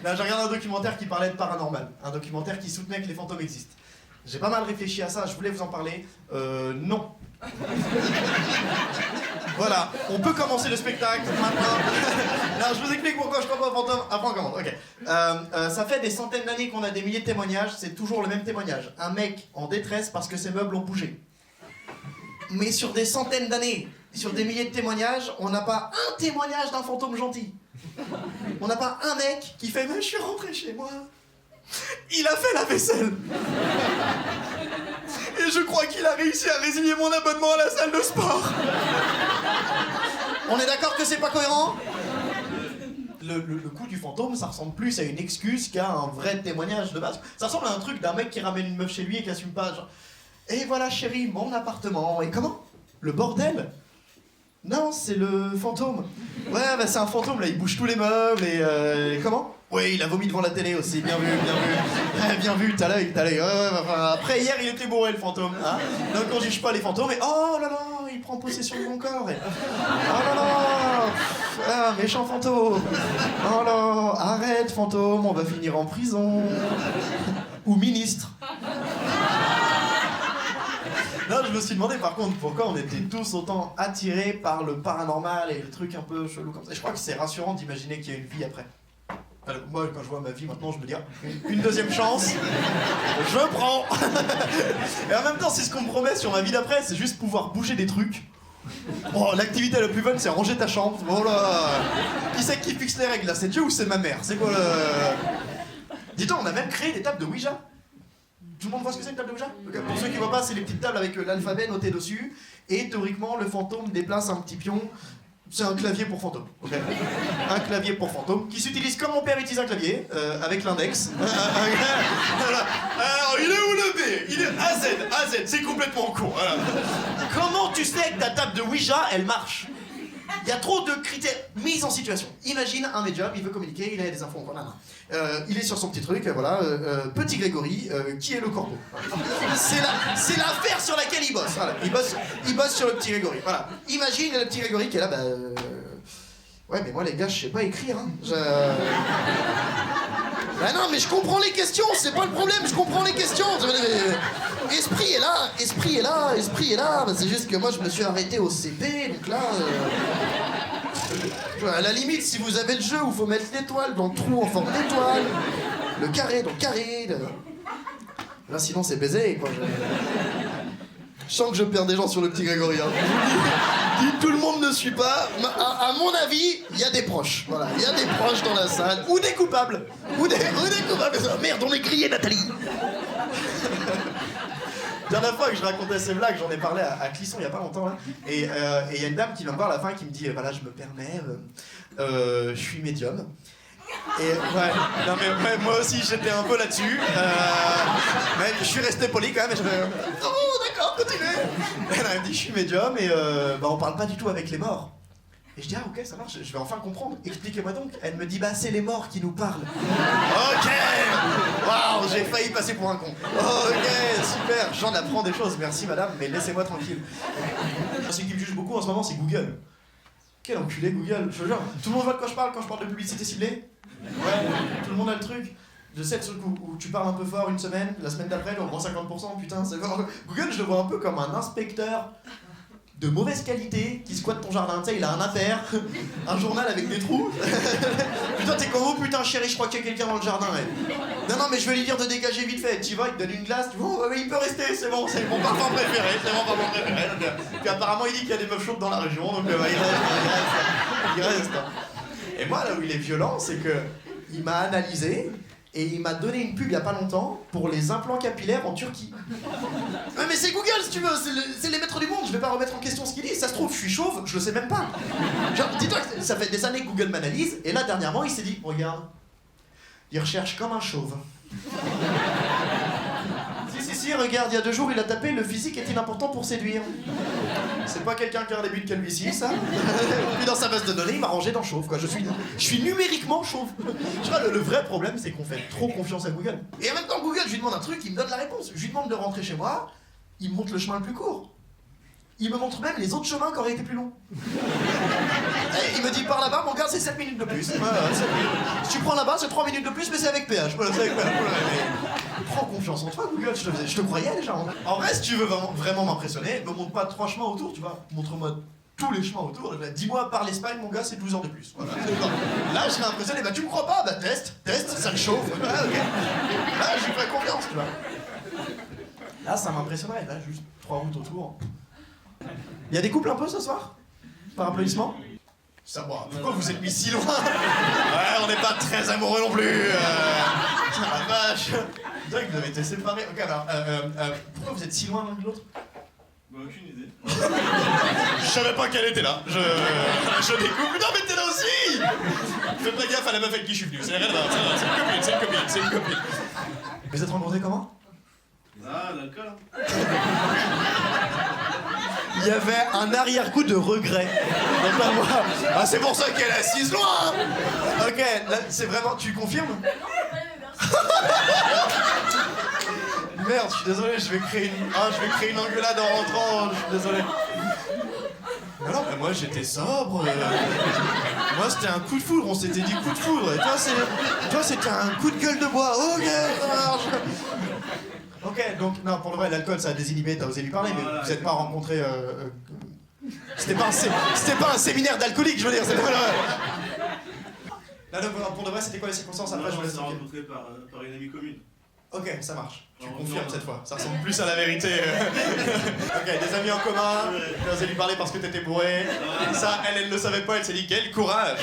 Là, j'ai regardé un documentaire qui parlait de paranormal. Un documentaire qui soutenait que les fantômes existent. J'ai pas mal réfléchi à ça, je voulais vous en parler. Non. Voilà, on peut commencer le spectacle maintenant. Alors, je vous explique pourquoi je crois pas aux fantômes. Après, on commence. Ok. Ça fait des centaines d'années qu'on a des milliers de témoignages. C'est toujours le même témoignage. Un mec en détresse parce que ses meubles ont bougé. Mais sur des centaines d'années, sur des milliers de témoignages, on n'a pas un témoignage d'un fantôme gentil. On n'a pas un mec qui fait « Mais je suis rentré chez moi. Il a fait la vaisselle. Et je crois qu'il a réussi à résilier mon abonnement à la salle de sport. » On est d'accord que c'est pas cohérent ? Le coup du fantôme, ça ressemble plus à une excuse qu'à un vrai témoignage de base. Ça ressemble à un truc d'un mec qui ramène une meuf chez lui et qui assume pas, genre « Et voilà chérie, mon appartement. » Et comment ? Le bordel ? Non, c'est le fantôme. Ouais, bah c'est un fantôme là, il bouge tous les meubles et comment ? Oui, il a vomi devant la télé aussi, bien vu, bien vu. Bien vu, t'as l'œil. Ouais, enfin, après, hier, il était bourré, le fantôme. Hein, donc, on juge pas les fantômes, et oh là là, il prend possession de mon corps. Et, oh là là, méchant fantôme. Oh là, arrête, fantôme, on va finir en prison. Ou ministre. Là, je me suis demandé, par contre, pourquoi on était tous autant attirés par le paranormal et le truc un peu chelou comme ça. Et je crois que c'est rassurant d'imaginer qu'il y a une vie après. Alors, moi, quand je vois ma vie maintenant, je me dis, une deuxième chance, je prends. Et en même temps, c'est ce qu'on me promet sur ma vie d'après, c'est juste pouvoir bouger des trucs. Oh, l'activité la plus bonne, c'est ranger ta chambre. Oh là. Qui c'est qui fixe les règles là ? C'est Dieu ou c'est ma mère ? C'est quoi le... Dis-toi, on a même créé des tables de Ouija. Tout le monde voit ce que c'est une table de Ouija ? Okay. Pour ceux qui voient pas, c'est les petites tables avec l'alphabet noté dessus. Et théoriquement, le fantôme déplace un petit pion. C'est un clavier pour fantôme. Okay. Un clavier pour fantôme qui s'utilise comme mon père utilise un clavier, avec l'index. Voilà. Alors, il est où le B ? Il est AZ, c'est complètement con. Voilà. Comment tu sais que ta table de Ouija, elle marche ? Il y a trop de critères. Mise en situation. Imagine un médium, il veut communiquer, il a des infos. Voilà. Il est sur son petit truc, voilà. Petit Grégory, qui est le corbeau ? C'est l'affaire sur laquelle il bosse. Voilà. Il bosse sur le petit Grégory. Voilà. Imagine le petit Grégory qui est là, ouais, mais moi les gars, je sais pas écrire. Hein. Bah non, mais je comprends les questions, c'est pas le problème, je comprends les questions. Esprit est là. Bah, c'est juste que moi, je me suis arrêté au CP, donc là... À la limite, si vous avez le jeu où faut mettre l'étoile dans le trou en forme d'étoile, le carré dans le carré... Là, sinon, c'est baisé, quoi. Je sens que je perds des gens sur le petit Grégory. Hein. Tout le monde ne suit pas. À mon avis, il y a des proches. Voilà, il y a des proches dans la salle. Ou des coupables. Ou des coupables. Merde, on est grillé, Nathalie. La dernière fois que je racontais ces blagues, j'en ai parlé à Clisson il y a pas longtemps. Là. Et il y a une dame qui vient me voir à la fin qui me dit voilà, je me permets, je suis médium. Et ouais, non mais ouais, moi aussi j'étais un peu là-dessus. Mais je suis resté poli quand même et je fais oh d'accord, continuez. Et là, elle me dit je suis médium et on parle pas du tout avec les morts. Et je dis ah ok ça marche, je vais enfin comprendre, expliquez-moi donc. Elle me dit bah c'est les morts qui nous parlent. Ok. Waouh, j'ai failli passer pour un con. Ok, super, j'en apprends des choses, merci madame, mais laissez-moi tranquille. Ce qui me juge beaucoup en ce moment c'est Google. Quel enculé Google, je te jure. Tout le monde voit de quoi je parle quand je parle de publicité ciblée. Ouais, tout le monde a le truc. Je sais le truc où tu parles un peu fort une semaine, la semaine d'après, au moins 50%, putain, c'est fort. Google, je le vois un peu comme un inspecteur de mauvaise qualité qui squatte ton jardin. Tu sais, il a un impair, un journal avec des trous. Putain, t'es comme oh putain, chérie, je crois qu'il y a quelqu'un dans le jardin. Ouais. Non, mais je vais lui dire de dégager vite fait. Tu vas, il te donne une glace, tu vois, il peut rester, c'est bon, c'est mon parfum préféré, c'est mon parfum préféré. Donc, puis apparemment, il dit qu'il y a des meufs chaudes dans la région, donc il reste. Et moi, là où il est violent, c'est que il m'a analysé et il m'a donné une pub il y a pas longtemps pour les implants capillaires en Turquie. Mais c'est Google si tu veux, c'est les maîtres du monde, je vais pas remettre en question ce qu'il dit. Ça se trouve, je suis chauve, je le sais même pas. Genre, dis-toi que ça fait des années que Google m'analyse et là dernièrement il s'est dit regarde, il recherche comme un chauve. Si, regarde, il y a 2 jours il a tapé le physique est important pour séduire. C'est pas quelqu'un qui a un début de calvitie, ça. Puis dans sa base de données, il m'a rangé dans chauve, quoi. Je suis numériquement chauve. Tu vois, le vrai problème, c'est qu'on fait trop confiance à Google. Et en même temps, Google, je lui demande un truc, il me donne la réponse. Je lui demande de rentrer chez moi, il me montre le chemin le plus court. Il me montre même les autres chemins qui auraient été plus longs. Et il me dit par là-bas, mon gars, c'est 7 minutes de plus. Voilà, 7 minutes. Si tu prends là-bas, c'est 3 minutes de plus, mais c'est avec péage. Voilà, c'est avec péage. Voilà, mais prends confiance en toi, Google, je te croyais déjà. En vrai, si tu veux vraiment m'impressionner, me montre pas 3 chemins autour, tu vois. Montre-moi tous les chemins autour. Dis-moi par l'Espagne, mon gars, c'est 12 heures de plus. Voilà. Là, je serais impressionné. Bah, tu me crois pas? Bah, teste, ça me chauffe. Voilà, okay. Là, j'ai pas confiance, tu vois. Là, ça m'impressionnerait. Là, juste 3 routes autour. Il y a des couples un peu ce soir? Par applaudissement? Ça va. Pourquoi vous êtes mis si loin? Ouais, on n'est pas très amoureux non plus. La vache. C'est vrai que vous avez été séparés. Ok, alors, pourquoi vous êtes si loin l'un de l'autre? Bah, aucune idée. Je savais pas qu'elle était là. Je découvre. Non, mais t'es là aussi! Fais pas gaffe à la meuf avec qui je suis venu. C'est rien, c'est une copine. Vous êtes rencontrés comment? Ah, l'alcool. Il y avait un arrière-coup de regret dans ta voix. Ah, c'est pour ça qu'elle est assise loin. Ok, là, c'est vraiment... Tu confirmes? Merde, je suis désolé, je vais créer une engueulade en rentrant, je suis désolé. Alors, bah, moi j'étais sobre. Moi c'était un coup de foudre, on s'était dit coup de foudre. Et toi c'était un coup de gueule de bois. Ok, ça marche. Ok, donc non, pour le vrai, l'alcool ça a désinhibé, t'as osé lui parler, mais vous n'êtes pas rencontrés. C'était pas un séminaire d'alcoolique, je veux dire. Là, pour de vrai, c'était quoi les circonstances? Après, je vous laisse. On s'est rencontrés par une amie commune. Ok, ça marche. Tu confirmes cette fois. Ça ressemble plus à la vérité. Ok, des amis en commun. Tu osé lui parler parce que t'étais bourré. Ça, elle ne le savait pas. Elle s'est dit quel courage.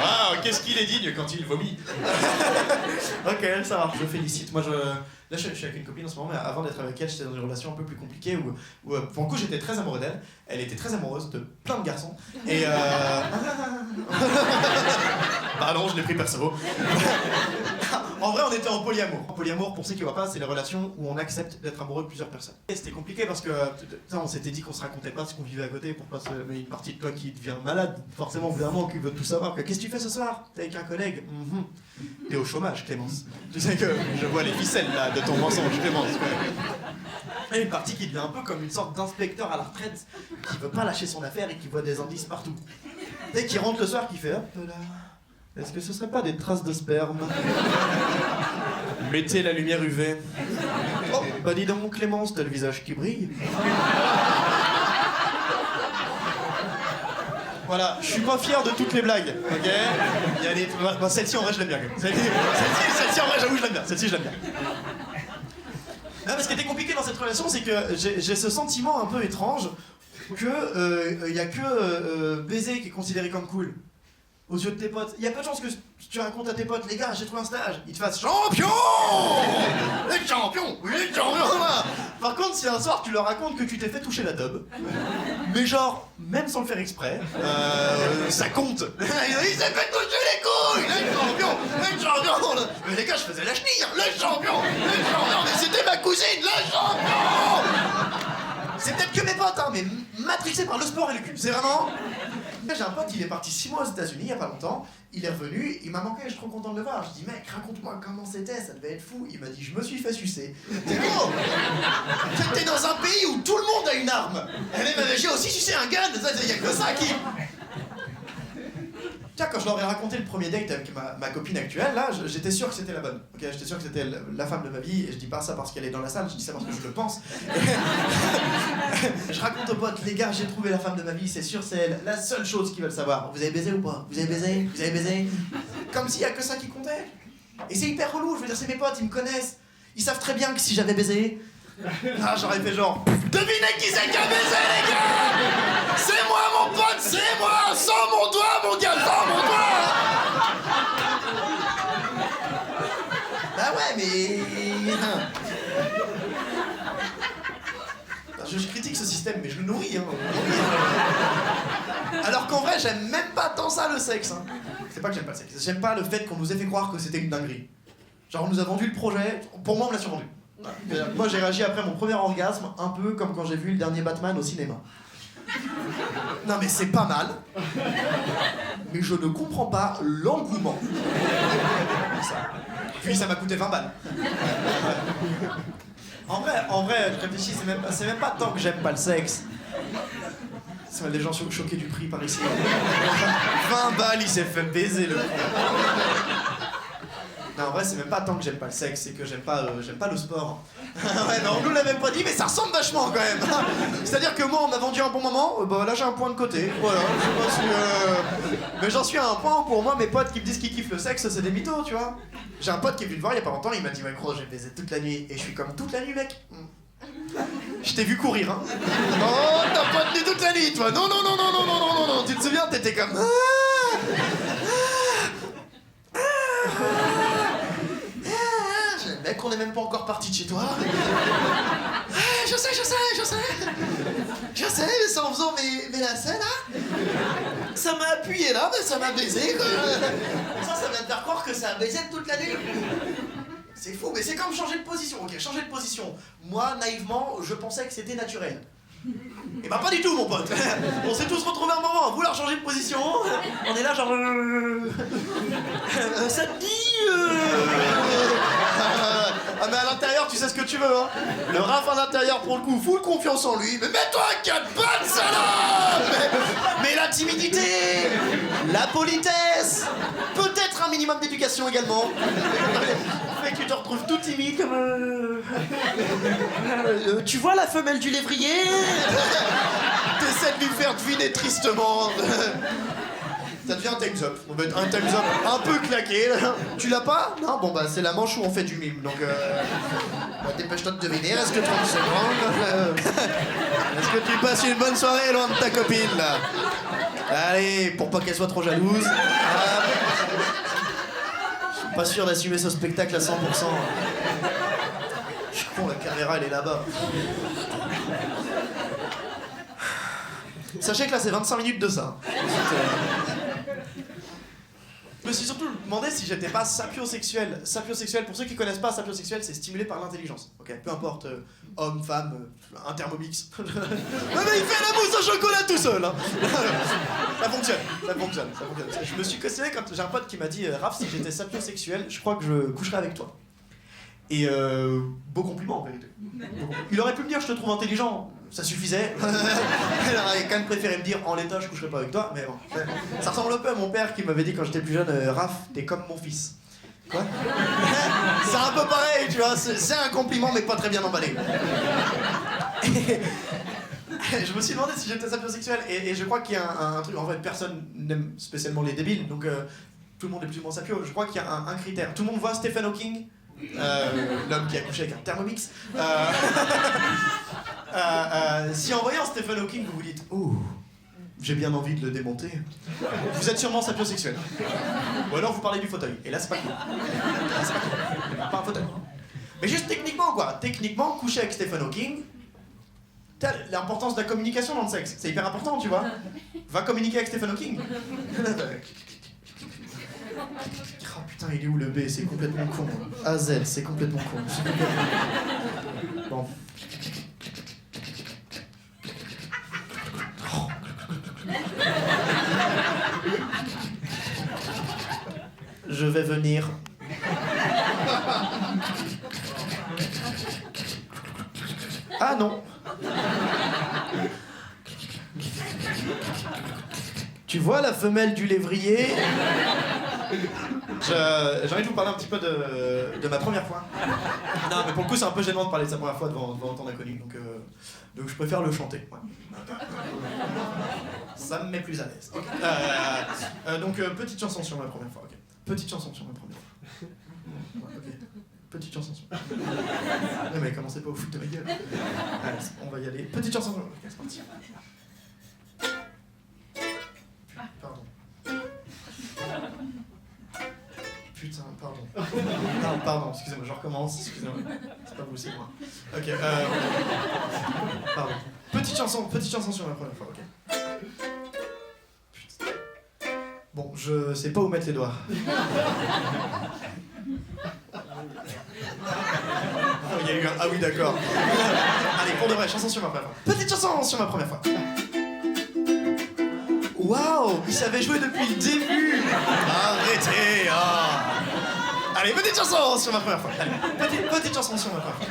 Ah, qu'est-ce qu'il est digne quand il vomit. Ok, ça marche. Je félicite. Moi, là, je suis avec une copine en ce moment, mais avant d'être avec elle, j'étais dans une relation un peu plus compliquée où pour le coup, j'étais très amoureux d'elle. Elle était très amoureuse de plein de garçons. Et pardon, je l'ai pris perso. En vrai, on était en polyamour. Polyamour, pour ceux qui voient pas, c'est les relations où on accepte d'être amoureux de plusieurs personnes. Et c'était compliqué parce que on s'était dit qu'on se racontait pas ce qu'on vivait à côté pour pas se... Mais une partie de toi qui devient malade, forcément, au bout d'un moment, qui veut tout savoir. Qu'est-ce que tu fais ce soir? T'es avec un collègue? T'es au chômage, Clémence. Tu sais que je vois les ficelles là de ton mensonge, Clémence. Et une partie qui devient un peu comme une sorte d'inspecteur à la retraite qui veut pas lâcher son affaire et qui voit des indices partout. Et qui rentre le soir, qui fait hop là. Est-ce que ce serait pas des traces de sperme? Mettez la lumière UV. Oh, bah dis donc, Clémence, t'as le visage qui brille. Voilà, je suis pas fier de toutes les blagues, ok? Il y a des... Bah, celle-ci, en vrai, je l'aime bien. Celle-ci, en vrai, j'avoue, je l'aime bien. Celle-ci, je l'aime bien. Non, mais ce qui était compliqué dans cette relation, c'est que j'ai ce sentiment un peu étrange que y a que baiser qui est considéré comme cool. Aux yeux de tes potes. Il y a pas de chance que tu racontes à tes potes, les gars, j'ai trouvé un stage, ils te fassent champion! Les champions! Oui, les champions! Par contre, si un soir tu leur racontes que tu t'es fait toucher la teub, mais genre, même sans le faire exprès, ça compte. Il s'est fait toucher les couilles! Les champions! Les champions! Mais les gars, je faisais la chenille! Les champions! Les champions! Mais c'était ma cousine! Les champions! C'est peut-être que mes potes, hein, mais matrixés par le sport et le cul. C'est vraiment... J'ai un pote, il est parti 6 mois aux États-Unis il y a pas longtemps. Il est revenu, il m'a manqué, je suis trop content de le voir. Je dis, mec, raconte-moi comment c'était, ça devait être fou. Il m'a dit, je me suis fait sucer. T'es gros! T'es dans un pays où tout le monde a une arme. J'ai aussi sucé un gun, il y a que ça qui... Tiens, quand je leur ai raconté le premier date avec ma copine actuelle, là, j'étais sûr que c'était la bonne. Ok, j'étais sûr que c'était la femme de ma vie, et je dis pas ça parce qu'elle est dans la salle, je dis ça parce que je le pense. Je raconte aux potes, les gars, j'ai trouvé la femme de ma vie, c'est sûr, c'est elle. La seule chose qu'ils veulent savoir, vous avez baisé ou pas? Vous avez baisé? Vous avez baisé? Comme s'il y a que ça qui comptait. Et c'est hyper relou, je veux dire, c'est mes potes, ils me connaissent. Ils savent très bien que si j'avais baisé... Ah, j'aurais fait genre... Devinez qui c'est qui a baisé, les gars! C'est moi, mon pote, c'est moi! Sans mon doigt, mon gars, sans mon doigt! Bah ouais, mais... Je critique ce système, mais je le nourris, hein. Alors qu'en vrai, j'aime même pas tant ça, le sexe, hein. C'est pas que j'aime pas le sexe, j'aime pas le fait qu'on nous ait fait croire que c'était une dinguerie. Genre, on nous a vendu le projet, pour moi, on me l'a survendu. Moi, j'ai réagi après mon premier orgasme, un peu comme quand j'ai vu le dernier Batman au cinéma. Non, mais c'est pas mal. Mais je ne comprends pas l'engouement. Puis ça m'a coûté 20 balles. En vrai, je réfléchis, c'est même pas tant que j'aime pas le sexe. Ça, les gens sont choqués du prix par ici. 20 balles, il s'est fait baiser le con. Non, en vrai, c'est même pas tant que j'aime pas le sexe, c'est que j'aime pas le sport. Ouais, non, on nous l'a même pas dit, mais ça ressemble vachement quand même. C'est-à-dire que moi, on m'a vendu un bon moment, bah là j'ai un point de côté. Voilà, je sais pas si. Mais j'en suis à un point où pour moi, mes potes qui me disent qu'ils kiffent le sexe, c'est des mythos, tu vois. J'ai un pote qui est venu me voir il y a pas longtemps, il m'a dit, ouais, gros, j'ai baisé toute la nuit. Et je suis comme toute la nuit, mec. Je t'ai vu courir, hein. Non, t'as pas tenu toute la nuit, toi. Non, non, non, non, non, non, non, non, non. Tu te souviens, t'étais comme. Mec, on est même pas encore parti de chez toi. Je sais. Je sais, mais c'est en faisant mes lacets là. Ça m'a appuyé là, mais ça m'a baisé quoi. Ça vient de faire croire que ça a baisé toute la nuit. C'est fou, mais c'est comme changer de position. Ok, changer de position. Moi, naïvement, je pensais que c'était naturel. Et bah pas du tout mon pote. On s'est tous retrouvés un moment à vouloir changer de position. On est là genre ça te dit Ah mais à l'intérieur tu sais ce que tu veux hein. Le Raph à l'intérieur pour le coup full confiance en lui. Mais mets-toi à 4 pattes salope. Mais la timidité, la politesse, peut-être un minimum d'éducation également. Fait que tu te retrouves tout timide comme tu vois la femelle du lévrier. T'essaies de lui faire deviner tristement. Ça devient un Time's Up. On va être un Time's Up un peu claqué. Tu l'as pas? Non? Bon bah c'est la manche où on fait du mime. Donc bah, dépêche-toi de deviner. Reste que 30 secondes. Est-ce que tu passes une bonne soirée loin de ta copine là? Allez, pour pas qu'elle soit trop jalouse. Je suis pas sûr d'assumer ce spectacle à 100%. Je suis con, la caméra elle est là-bas. Sachez que là c'est 25 minutes de ça. Je me suis surtout demandé si j'étais pas sapiosexuel. Sapiosexuel, pour ceux qui connaissent pas, sapiosexuel c'est stimulé par l'intelligence. Ok, peu importe, homme, femme, Thermomix. Ouais, mais il fait la mousse au chocolat tout seul. Hein. Ça fonctionne. Je me suis questionné quand j'ai un pote qui m'a dit Raph, si j'étais sapiosexuel, je crois que je coucherais avec toi. Et beau compliment en vérité. Il aurait pu me dire je te trouve intelligent, ça suffisait. Il aurait quand même préféré me dire en l'état je coucherai pas avec toi, mais bon. Ça ressemble un peu à mon père qui m'avait dit quand j'étais plus jeune Raph, t'es comme mon fils. Quoi? C'est un peu pareil, tu vois, c'est un compliment mais pas très bien emballé. Je me suis demandé si j'étais sapiosexuel et je crois qu'il y a un truc, en fait personne n'aime spécialement les débiles, donc tout le monde est plus ou moins sapio. Je crois qu'il y a un critère. Tout le monde voit Stephen Hawking? L'homme qui a couché avec un Thermomix. Si en voyant Stephen Hawking vous vous dites oh, j'ai bien envie de le démonter, vous êtes sûrement sapiosexuel. Ou alors vous parlez du fauteuil, et là c'est pas cool. Pas un fauteuil. Mais juste techniquement quoi, techniquement coucher avec Stephen Hawking, t'as l'importance de la communication dans le sexe, c'est hyper important tu vois. Va communiquer avec Stephen Hawking. Oh putain, il est où le B? C'est complètement con. A Z, c'est complètement con. Bon. Je vais venir. Ah non. Tu vois la femelle du lévrier? J'ai envie de vous parler un petit peu de ma première fois. Non, mais pour le coup, c'est un peu gênant de parler de sa première fois devant autant d'inconnus, donc je préfère le chanter. Ouais. Ça me met plus à l'aise. Okay. Donc, petite chanson sur ma première fois. Okay. Petite chanson sur ma première fois. Ouais, okay. Petite chanson sur. Non, mais commencez pas au foot de ma gueule. Allez, on va y aller. Petite chanson sur. Ok, c'est parti. Pardon. Putain, pardon. Non, pardon, excusez-moi, je recommence, excusez-moi. C'est pas vous, c'est moi. Ok, pardon. Petite chanson sur ma première fois, ok. Putain. Bon, je sais pas où mettre les doigts. Oh, il y a eu un... Ah oui, d'accord. Allez, pour de vrai, chanson sur ma première fois. Petite chanson sur ma première fois. Waouh, il savait jouer depuis le début. Arrêtez, ah. Allez, petite chanson sur ma première fois. Allez, petite chanson sur ma première fois.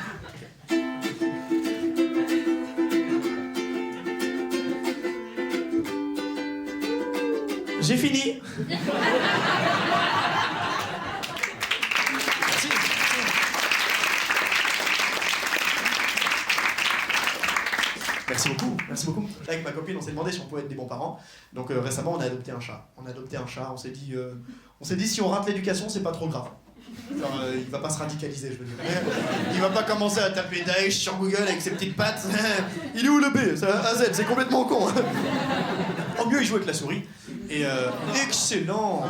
J'ai fini. Merci. Merci beaucoup, merci beaucoup. Là, avec ma copine, on s'est demandé si on pouvait être des bons parents. Donc récemment, on a adopté un chat. On s'est dit si on rate l'éducation, c'est pas trop grave. Genre, il va pas se radicaliser, je veux dire. Il va pas commencer à taper Daesh sur Google avec ses petites pattes. Il est où le B? C'est A Z, c'est complètement con. Au mieux, il joue avec la souris. Et excellent.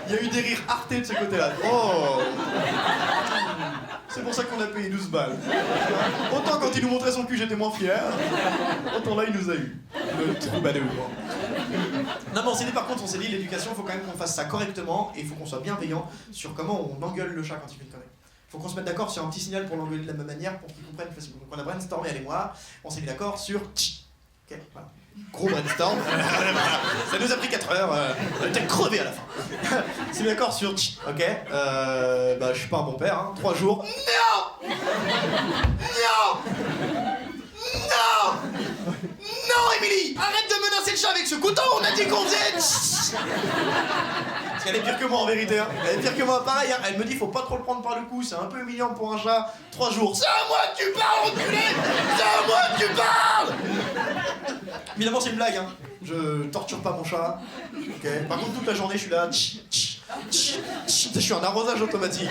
Il y a eu des rires artés de ce côté-là. Oh. C'est pour ça qu'on a payé 12 balles. Autant quand il nous montrait son cul, j'étais moins fier. Autant là, il nous a eu. Le troubadour. Non, mais on s'est dit, l'éducation, il faut quand même qu'on fasse ça correctement et il faut qu'on soit bienveillant sur comment on engueule le chat quand il fait une connerie. Il faut qu'on se mette d'accord sur un petit signal pour l'engueuler de la même manière pour qu'il comprenne facilement. Donc on a brainstormé, elle et moi, on s'est mis d'accord sur tch. Ok, voilà. Gros brainstorm. Ça nous a pris 4 heures, on était crevés à la fin. On s'est mis d'accord sur tch. Ok, bah je suis pas un bon père, hein. 3 jours. Non. Non, Émilie, arrête de menacer le chat avec ce couteau, on a dit qu'on faisait... Parce qu'elle est pire que moi en vérité, hein. Elle est pire que moi, pareil, hein. Elle me dit faut pas trop le prendre par le cou, c'est un peu humiliant pour un chat. 3 jours, c'est à moi que tu parles, enculé. C'est à moi que tu parles. Évidemment c'est une blague, hein. Je torture pas mon chat. Okay. Par contre toute la journée je suis là, je suis en arrosage automatique.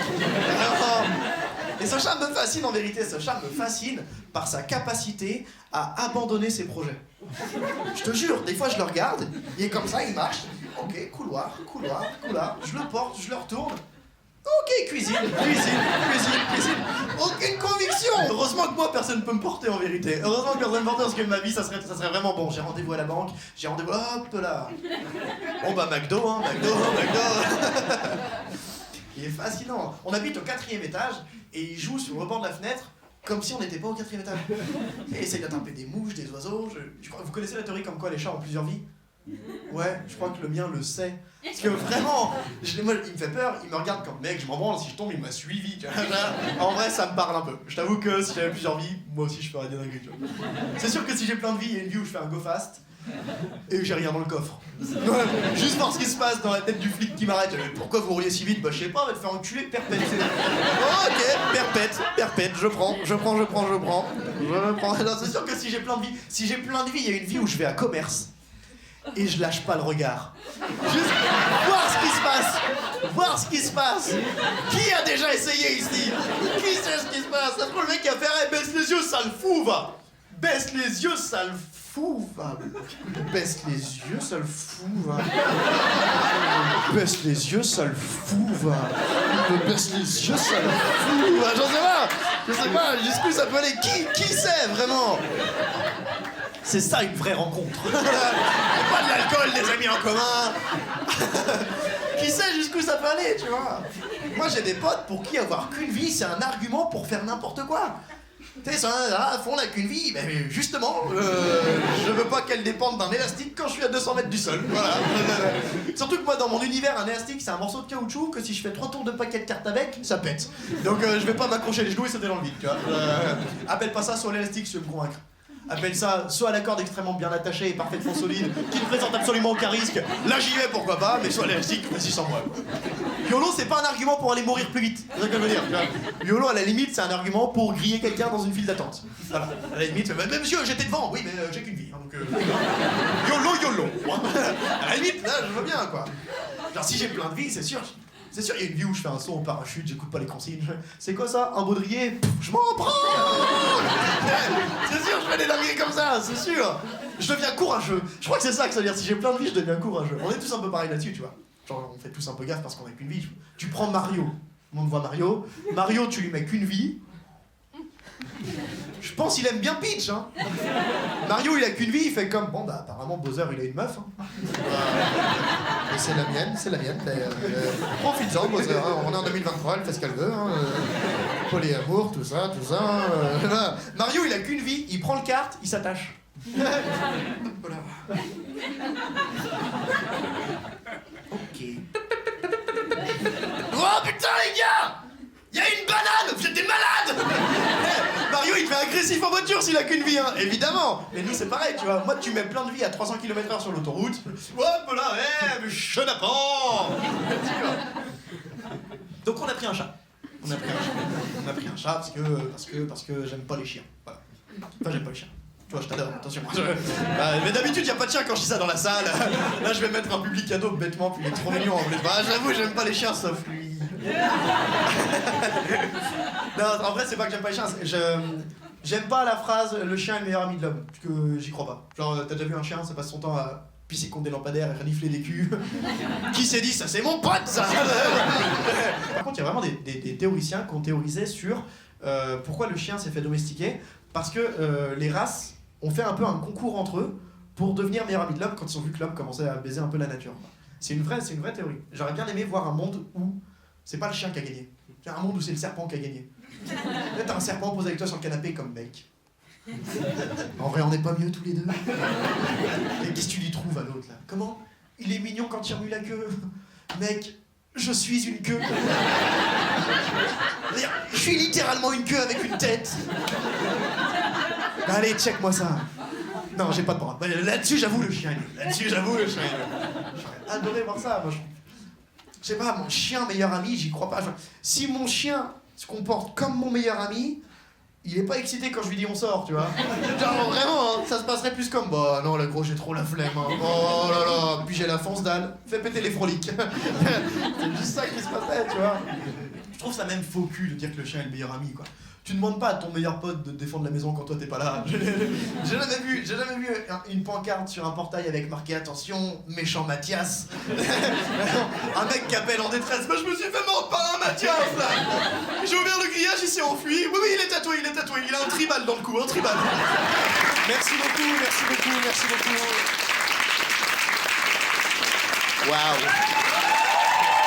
Et ce chat me fascine en vérité, ce chat me fascine par sa capacité à abandonner ses projets. Je te jure, des fois je le regarde, il est comme ça, il marche, ok, couloir, je le porte, je le retourne. Ok, cuisine. Aucune conviction. Heureusement que moi, personne ne peut me porter en vérité. Heureusement que personne ne me porte parce que ma vie, ça serait vraiment bon. J'ai rendez-vous à la banque, j'ai rendez-vous... Hop là. Bon bah McDo, hein, McDo. Il est fascinant. On habite au 4e étage et il joue sur le rebord de la fenêtre comme si on n'était pas au 4e étage. Il essaye d'attraper des mouches, des oiseaux. Vous connaissez la théorie comme quoi les chats ont plusieurs vies? Ouais, je crois que le mien le sait. Parce que vraiment, moi, il me fait peur, il me regarde comme mec, je m'en branle, si je tombe, il m'a suivi. Tu vois. En vrai, ça me parle un peu. Je t'avoue que si j'avais plusieurs vies, moi aussi je ferais des dingueries. C'est sûr que si j'ai plein de vies, il y a une vie où je fais un go fast et où j'ai rien dans le coffre. Juste voir ce qui se passe dans la tête du flic qui m'arrête. Pourquoi vous roulez si vite? Bah je sais pas, on va te faire enculer, perpète. Oh, ok, perpète, je prends. Non, c'est sûr que si j'ai plein de vies, il y a une vie où je vais à commerce. Et je lâche pas le regard. Juste voir ce qui se passe. Qui a déjà essayé ici? Qui sait ce qui se passe? Ça se trouve le mec qui a fait baisse les yeux, ça le fout, va. Baisse les yeux, ça le fout, va. Baisse les yeux, ça le fout, va. Baisse les yeux, ça le fout, va. Baisse les yeux, ça le fout, va. Je sais pas jusqu'où ça peut aller. Qui sait vraiment? C'est ça une vraie rencontre. Pas de l'alcool, des amis en commun. Qui sait jusqu'où ça peut aller, tu vois. Moi j'ai des potes pour qui avoir qu'une vie c'est un argument pour faire n'importe quoi. Tu sais, ça, à fond, on n'a qu'une vie, mais justement, je veux pas qu'elle dépende d'un élastique quand je suis à 200 mètres du sol, voilà. Surtout que moi, dans mon univers, un élastique, c'est un morceau de caoutchouc que si je fais 3 tours de paquet de cartes avec, ça pète. Donc je vais pas m'accrocher les genoux et sauter dans le vide, tu vois. Appelle pas ça sur l'élastique si tu veux me convaincre. Appelle ça soit la corde extrêmement bien attachée et parfaitement solide, qui ne présente absolument aucun risque. Là j'y vais, pourquoi pas, mais soit l'élastique, vas-y sans moi. YOLO, c'est pas un argument pour aller mourir plus vite. C'est ça que je veux dire. YOLO, à la limite, c'est un argument pour griller quelqu'un dans une file d'attente. Voilà. À la limite, mais monsieur, j'étais devant. Oui, mais j'ai qu'une vie. Hein, donc, YOLO. À la limite, là, je veux bien, quoi. Genre, si j'ai plein de vies, c'est sûr. C'est sûr, il y a une vie où je fais un saut en parachute, j'écoute pas les consignes. C'est quoi ça? Un baudrier? Je m'en prends! C'est sûr, je fais des dingueries comme ça, c'est sûr! Je deviens courageux. Je crois que c'est ça que ça veut dire. Si j'ai plein de vies, je deviens courageux. On est tous un peu pareil là-dessus, tu vois. Genre, on fait tous un peu gaffe parce qu'on a qu'une vie. Tu prends Mario. Tout le monde voit Mario. Mario, tu lui mets qu'une vie. Je pense qu'il aime bien Peach, hein. Mario, il a qu'une vie, il fait comme... Bon, bah, apparemment, Bowser, il a une meuf, hein. Et c'est la mienne. Profites-en, Bowser, hein. On est en 2023, elle fait ce qu'elle veut, hein. Polyamour, tout ça. Mario, il a qu'une vie, il prend le kart, il s'attache. Voilà. Ok. Oh, putain, les gars! Y'a une banane! Vous êtes des malades! Mario Mario, il devient agressif en voiture s'il a qu'une vie, hein, évidemment. Mais nous, c'est pareil, tu vois. Moi, tu mets plein de vies à 300 km/h sur l'autoroute. Hop là, mais chenapan. Donc, on a pris un chat. On a pris un chat parce que j'aime pas les chiens. Voilà. Enfin, j'aime pas les chiens. Tu vois, je t'adore, attention. Mais d'habitude, y a pas de chien quand je dis ça dans la salle. Là, je vais mettre un public cadeau bêtement, puis il est trop mignon en plus. Bah, j'avoue, j'aime pas les chiens sauf lui. Non, en vrai, c'est pas que j'aime pas les chiens. J'aime pas la phrase le chien est le meilleur ami de l'homme. Parce que j'y crois pas. Genre, t'as déjà vu un chien, ça passe son temps à pisser contre des lampadaires et renifler des culs. Qui s'est dit ça? C'est mon pote, ça. Par contre, il y a vraiment des théoriciens qui ont théorisé sur pourquoi le chien s'est fait domestiquer. Parce que les races ont fait un peu un concours entre eux pour devenir meilleurs amis de l'homme quand ils ont vu que l'homme commençait à baiser un peu la nature. C'est une vraie théorie. J'aurais bien aimé voir un monde où c'est pas le chien qui a gagné. C'est un monde où c'est le serpent qui a gagné. Là, t'as un serpent posé avec toi sur le canapé comme mec. En vrai, on n'est pas mieux tous les deux. Et qu'est-ce que tu lui trouves à l'autre là? Comment? Il est mignon quand il remue la queue. Mec, je suis une queue. Je suis littéralement une queue avec une tête. Allez, check-moi ça. Non, j'ai pas de bras. Là-dessus, j'avoue le chien. J'aurais adoré voir ça. Moi, je sais pas, mon chien meilleur ami, j'y crois pas. Si mon chien se comporte comme mon meilleur ami, il est pas excité quand je lui dis on sort, tu vois. Genre vraiment, hein, ça se passerait plus comme bah non, le gros, j'ai trop la flemme. Hein. Oh là là, puis j'ai la fonce dalle. Fais péter les froliques. C'est juste ça qui se passerait, tu vois. Je trouve ça même faux cul de dire que le chien est le meilleur ami, quoi. Tu demandes pas à ton meilleur pote de défendre la maison quand toi t'es pas là. J'ai jamais vu une pancarte sur un portail avec marqué attention, méchant Mathias. Un mec qui appelle en détresse. Moi je me suis fait mordre par un Mathias là. J'ai ouvert le grillage, il s'est enfui. Oui, il est tatoué. Il a un tribal dans le cou, un tribal. Merci beaucoup. Waouh.